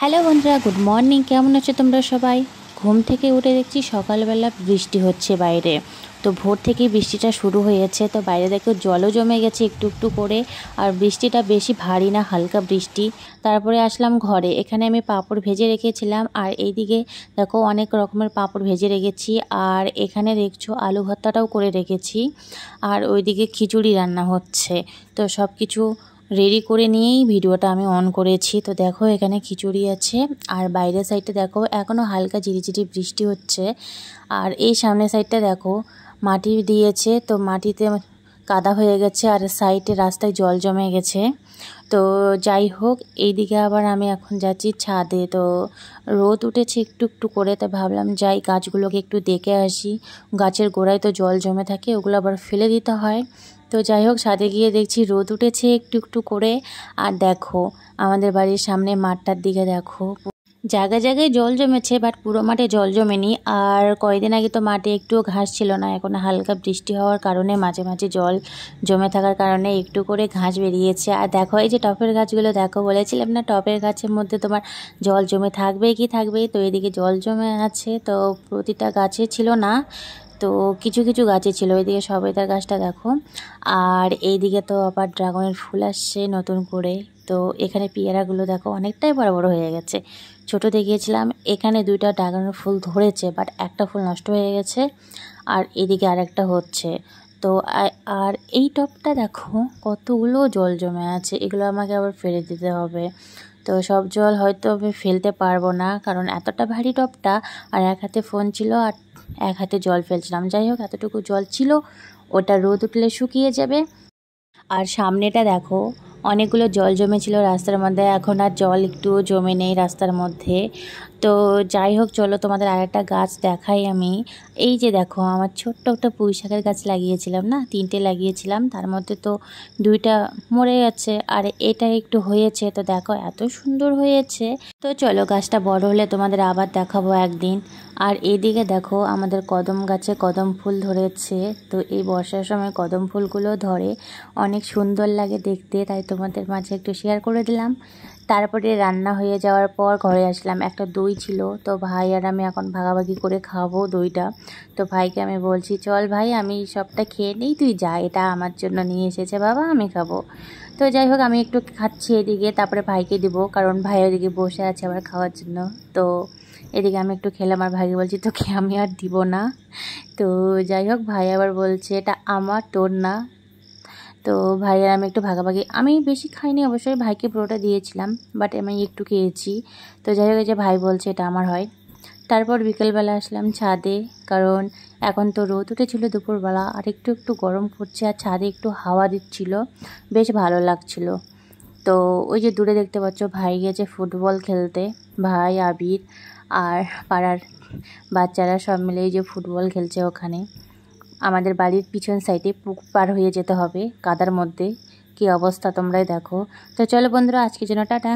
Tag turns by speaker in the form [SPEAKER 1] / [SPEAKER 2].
[SPEAKER 1] Hello বন্ধুরা, good morning. কেমন আছো তোমরা সবাই? ঘুম থেকে উঠে দেখছি সকালবেলা বৃষ্টি হচ্ছে বাইরে। তো ভোর থেকেই বৃষ্টিটা শুরু হয়েছে। তো বাইরে দেখো জলও জমে গেছে একটু একটু করে। আর বৃষ্টিটা বেশি ভারী না, হালকা বৃষ্টি। তারপরে আসলাম ঘরে। এখানে আমি পাঁপড় ভেজে রেখেছিলাম, আর এইদিকে দেখো অনেক রকমের পাঁপড় ভেজে রেখেছি। আর এখানে দেখছো আলু ভর্তাটাও করে রেখেছি। আর ওইদিকে খিচুড়ি রান্না হচ্ছে। তো সব কিছু রেডি করে নিয়েই ভিডিওটা আমি অন করেছি। তো দেখো এখানে খিচুড়ি আছে, আর বাইরের সাইডে দেখো এখনও হালকা ঝিরিঝিরি বৃষ্টি হচ্ছে। আর এই সামনের সাইডটা দেখো মাটি দিয়েছে, তো মাটিতে কাদা হয়ে গেছে, আর সাইডে রাস্তায় জল জমে গেছে। তো যাই হোক, এইদিকে আবার আমি এখন যাচ্ছি ছাদে। তো রোদ উঠেছে একটু একটু করে, তাই ভাবলাম যাই গাছগুলোকে একটু দেখে আসি। গাছের গোড়ায় তো জল জমে থাকে, ওগুলো আবার ফেলে দিতে হয়। তো যাই হোক, ছাদে গিয়ে দেখছি রোদ উঠেছে একটু একটু করে। আর দেখো আমাদের বাড়ির সামনে মাঠটার দিকে দেখো জায়গায় জায়গায় জল জমেছে, বাট পুরো মাঠে জল জমেনি। আর কয়েকদিন আগে তো মাঠে একটুও ঘাস ছিল না, এখন হালকা বৃষ্টি হওয়ার কারণে মাঝে মাঝে জল জমে থাকার কারণে একটু করে ঘাস বেরিয়েছে। আর দেখো এই যে টবের গাছগুলো দেখো, বলেছিলাম না টবের গাছের মধ্যে তোমার জল জমে থাকবেই কি থাকবেই। তো এদিকে জল জমে আছে, তো প্রতিটা গাছে ছিল না, তো কিছু কিছু গাছে ছিল। ওইদিকে সবেদার গাছটা দেখো। আর এইদিকে তো আবার ড্রাগনের ফুল আসছে নতুন করে। তো এখানে পেয়ারাগুলো দেখো অনেকটাই বড় বড় হয়ে গেছে। ছোট দেখিয়েছিলাম, এখানে দুইটা ড্রাগনের ফুল ধরেছে, বাট একটা ফুল নষ্ট হয়ে গেছে। আর এদিকে আরেকটা হচ্ছে। তো আর এই টবটা দেখো কতগুলো জল জমে আছে, এগুলো আমাকে আবার ফেলে দিতে হবে। তো সব জল হয়তো আমি ফেলতে পারবো না, কারণ এতটা ভারী টবটা। আর এক হাতে ফোন ছিল আর এক হাতে জল ফেলছিলাম। যাই হোক, এতটুকু জল ছিল, ওটা রোদ উঠলে শুকিয়ে যাবে। আর সামনেটা দেখো অনেকগুলো জল জমেছিল রাস্তার মধ্যে, এখন আর জল একটুও জমে নেই রাস্তার মধ্যে। তো যাই হোক, চলো তোমাদের আরেকটা গাছ দেখাই আমি। এই যে দেখো আমার ছোট্ট একটা পুঁই শাকের গাছ লাগিয়েছিলাম না, 3টে লাগিয়েছিলাম, তার মধ্যে তো 2টা মরে গেছে, আর এটা একটু হয়েছে। তো দেখো এত সুন্দর হয়েছে। তো চলো গাছটা বড় হলে তোমাদের আবার দেখাবো একদিন। আর এইদিকে দেখো আমাদের কদম গাছে কদম ফুল ধরেছে। তো এই বর্ষার সময় কদম ফুলগুলো ধরে, অনেক সুন্দর লাগে দেখতে, তাই তোমাদের মাঝে একটু শেয়ার করে দিলাম। তারপরে রান্না হয়ে যাওয়ার পর ঘরে আসলাম, একটা দই ছিল, তো ভাই আর আমি এখন ভাগাভাগি করে খাবো দইটা। তো ভাইকে আমি বলছি চল ভাই আমি সবটা খেয়ে নিই, তুই যা, এটা আমার জন্য নিয়ে এসেছে বাবা, আমি খাবো। তো যাই হোক আমি একটু খাচ্ছি এদিকে, তারপরে ভাইকে দিব, কারণ ভাই ওদিকে বসে আছে আবার খাওয়ার জন্য। তো এদিকে আমি একটু খেলাম, আর ভাইকে বলছি তোকে আমি আর দিব না। তো যাই হোক, ভাই আবার বলছে এটা আমার, তোর না। তো ভাই আর আমি একটু ভাগাভাগি, আমি বেশি খাইনি অবশ্যই, ভাইকে পুরোটা দিয়েছিলাম, বাট আমি একটু খেয়েছি। তো যাই হোক, যে ভাই বলছে এটা আমার হয়। তারপর বিকেলবেলা আসলাম ছাদে, কারণ এখন তো রোদ উঠেছিল দুপুরবেলা, আর একটু একটু গরম করছে, আর ছাদে একটু হাওয়া দিচ্ছিল, বেশ ভালো লাগছিল। তো ওই যে দূরে দেখতে পাচ্ছ ভাই গেছে ফুটবল খেলতে, ভাই আবির আর পাড়ার বাচ্চারা সব মিলে এই যে ফুটবল খেলছে ওখানে। আমাদের বাড়ির পিছন সাইডে পুকুর পার হয়ে যেতে হবে কাদার মধ্যে, কি অবস্থা তোমরাই দেখো। তো চলো বন্ধুরা, আজকের জন্য টাটা।